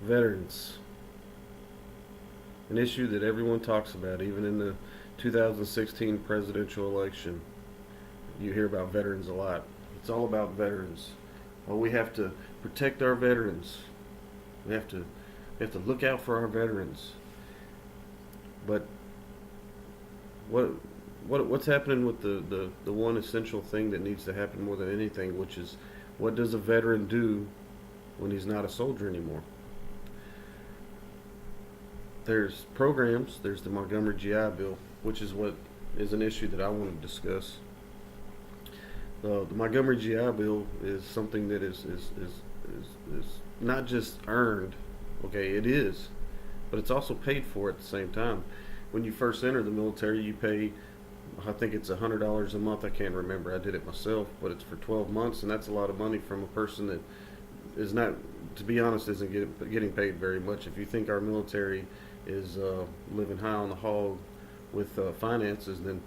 Veterans, an issue that everyone talks about, even in the 2016 presidential election. You hear about veterans a lot. It's all about veterans. Well, we have to protect our veterans. We have to look out for our veterans. But what what's happening with the one essential thing that needs to happen more than anything, which is what does a veteran do when he's not a soldier anymore? There's programs. There's the Montgomery GI Bill, which is what is an issue that I want to discuss. The Montgomery GI Bill is something that is not just earned. Okay, it is, but it's also paid for at the same time. When you first enter the military, you pay, I think it's $100 a month. I can't remember. I did it myself, but it's for 12 months, and that's a lot of money from a person that is not, to be honest, isn't getting paid very much. If you think our military is living high on the hog with finances, then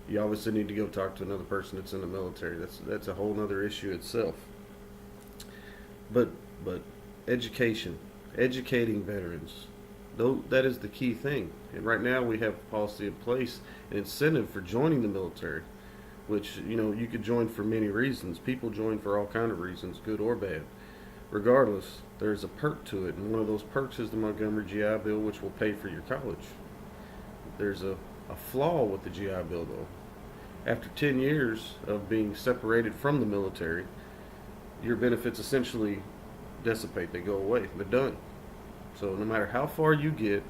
you obviously need to go talk to another person that's in the military. That's a whole other issue itself. But education, educating veterans, though that is the key thing. And right now we have a policy in place, an incentive for joining the military, which you could join for many reasons. People join for all kind of reasons, good or bad. Regardless, there's a perk to it, and one of those perks is the Montgomery GI Bill, which will pay for your college. There's a flaw with the GI Bill, though. After 10 years of being separated from the military, your benefits essentially dissipate. They go away. They're done. So no matter how far you get,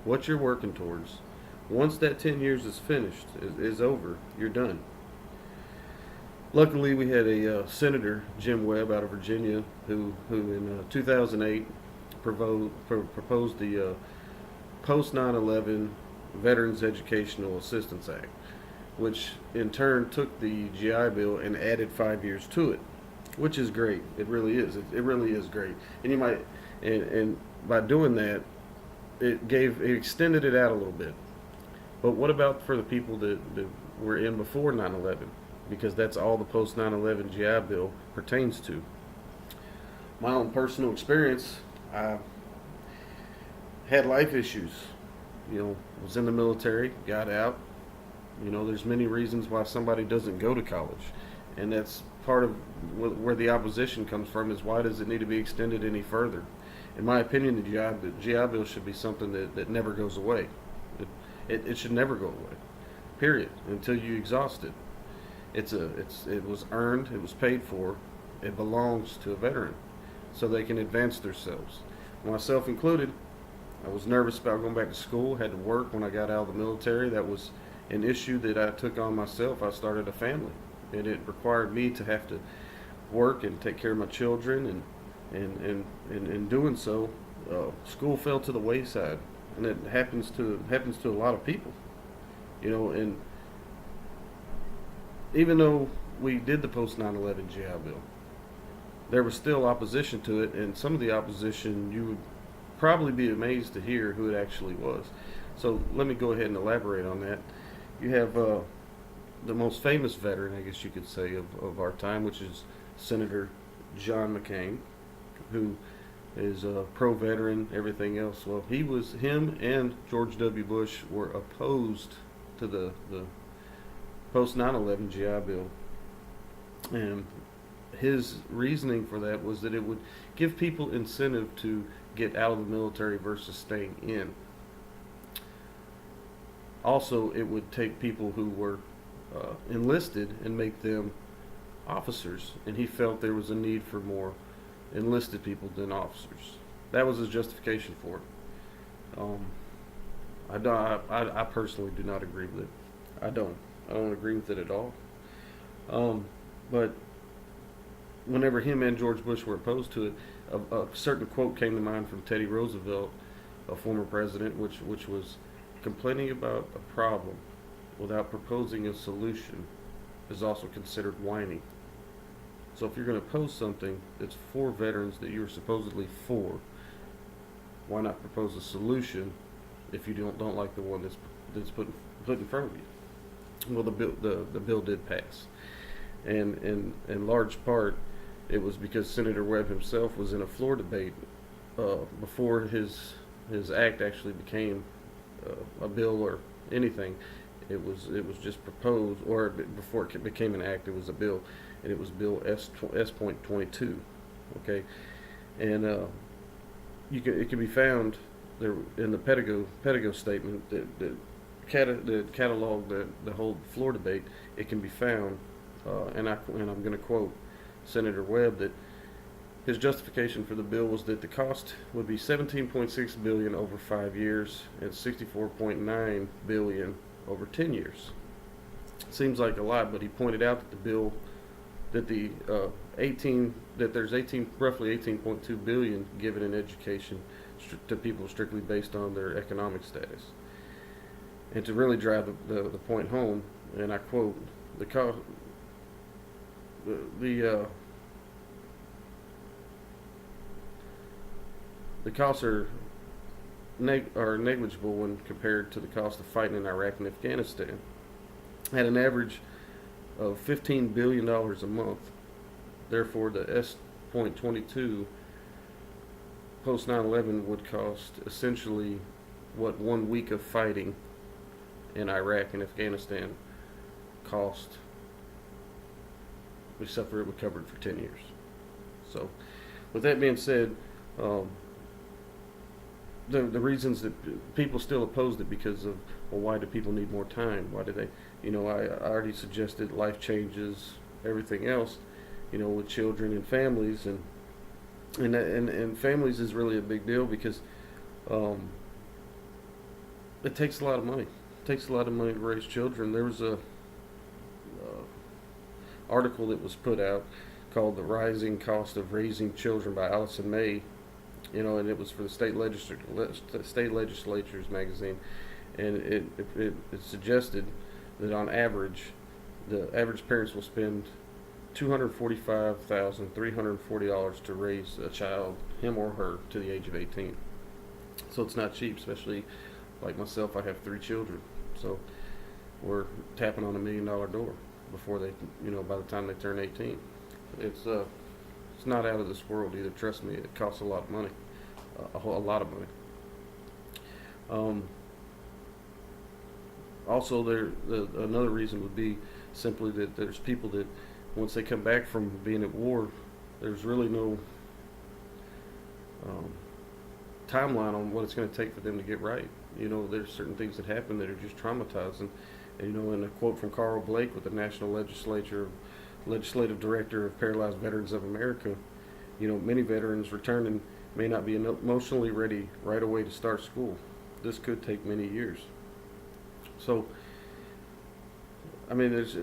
what you're working towards, once that 10 years is finished, is over, you're done. Luckily, we had a Senator, Jim Webb, out of Virginia, who in 2008 proposed the post 9/11 Veterans Educational Assistance Act, which in turn took the GI Bill and added 5 years to it, which is great. It really is. It really is great. And you might, and by doing that, it extended it out a little bit. But what about for the people that were in before 9/11? Because that's all the post 9/11 GI Bill pertains to. My own personal experience, I had life issues. Was in the military, got out. There's many reasons why somebody doesn't go to college, and that's part of where the opposition comes from. Is why does it need to be extended any further? In my opinion, the GI Bill should be something that never goes away. It should never go away. Period. Until you exhaust it. It was earned. It was paid for. It belongs to a veteran, so they can advance themselves. Myself included. I was nervous about going back to school. Had to work when I got out of the military. That was an issue that I took on myself. I started a family, and it required me to have to work and take care of my children. And in doing so, school fell to the wayside, and it happens to a lot of people. And even though we did the post 9/11 GI Bill, there was still opposition to it, and some of the opposition you would probably be amazed to hear who it actually was. So let me go ahead and elaborate on that. You have the most famous veteran, I guess you could say, of our time, which is Senator John McCain, who is a pro-veteran, everything else. Well, him and George W. Bush were opposed to the post 9/11 GI Bill, and his reasoning for that was that it would give people incentive to get out of the military versus staying in. Also, it would take people who were enlisted and make them officers, and he felt there was a need for more enlisted people than officers. That was his justification for it. I personally do not agree with it. I don't agree with it at all. But whenever him and George Bush were opposed to it, a certain quote came to mind from Teddy Roosevelt, a former president, which was complaining about a problem without proposing a solution is also considered whining. So if you're going to oppose something that's for veterans that you're supposedly for, why not propose a solution if you don't like the one that's put in front of you? Well, the bill did pass, and in large part, it was because Senator Webb himself was in a floor debate before his act actually became a bill or anything. It was just proposed, or before it became an act, it was a bill, and it was Bill S.22. Okay, and it can be found there in the Pedigo statement that catalog the whole floor debate. It can be found, and I'm going to quote Senator Webb that his justification for the bill was that the cost would be 17.6 billion over 5 years and 64.9 billion over 10 years. Seems like a lot, but he pointed out that the bill that the 18 that there's 18 roughly 18.2 billion given in education to people strictly based on their economic status. And to really drive the point home, and I quote, the co- the costs are negligible when compared to the cost of fighting in Iraq and Afghanistan. At an average of $15 billion a month. Therefore, the S.22 post 9/11 would cost essentially what 1 week of fighting in Iraq and Afghanistan cost, except for it would cover it for 10 years. So, with that being said, the reasons that people still opposed it because of, well, why do people need more time? Why do they, I already suggested life changes, everything else, with children and families, and families is really a big deal because it takes a lot of money. It takes a lot of money to raise children. There was a article that was put out called "The Rising Cost of Raising Children" by Allison May, and it was for the state legislatures magazine, and it suggested that on average, the average parents will spend $245,340 to raise a child, him or her, to the age of 18. So it's not cheap, especially like myself. I have 3 children, so we're tapping on $1 million door before they, by the time they turn 18. It's not out of this world either. Trust me, it costs a lot of money, a lot of money. Also, another reason would be simply that there's people that once they come back from being at war, there's really no timeline on what it's going to take for them to get right. There's certain things that happen that are just traumatizing. And a quote from Carl Blake with the National Legislative Director of Paralyzed Veterans of America, many veterans returning may not be emotionally ready right away to start school. This could take many years. So, I mean, it's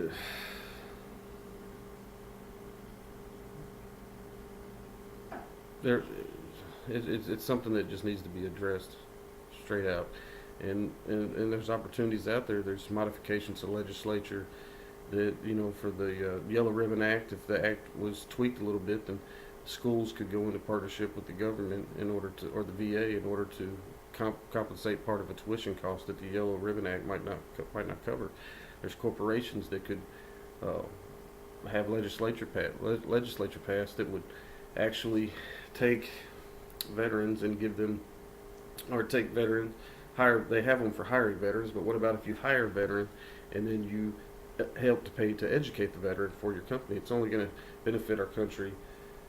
something that just needs to be addressed straight out. And there's opportunities out there. There's modifications to the legislature that, for the Yellow Ribbon Act, if the act was tweaked a little bit, then schools could go into partnership with the government or the VA in order to compensate part of a tuition cost that the Yellow Ribbon Act might not cover. There's corporations that could have legislature passed that would actually take veterans and give them, or take veterans, they have them for hiring veterans, but what about if you hire a veteran and then you help to pay to educate the veteran for your company? It's only going to benefit our country,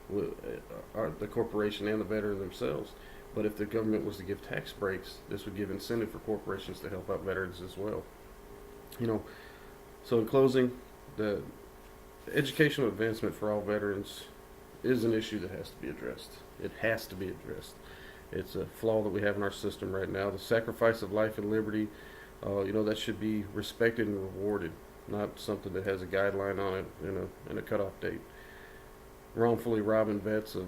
the corporation and the veteran themselves. But if the government was to give tax breaks, this would give incentive for corporations to help out veterans as well. So in closing, the educational advancement for all veterans is an issue that has to be addressed. It has to be addressed. It's a flaw that we have in our system right now. The sacrifice of life and liberty, that should be respected and rewarded, not something that has a guideline on it and a cutoff date. Wrongfully robbing vets of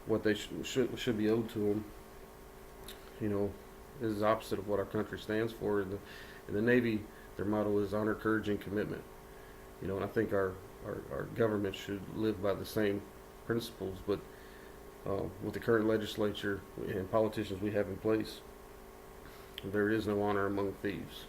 what they should be owed to them, is opposite of what our country stands for. In the Navy, their motto is honor, courage, and commitment. And I think our government should live by the same principles, but with the current legislature and politicians we have in place, there is no honor among thieves.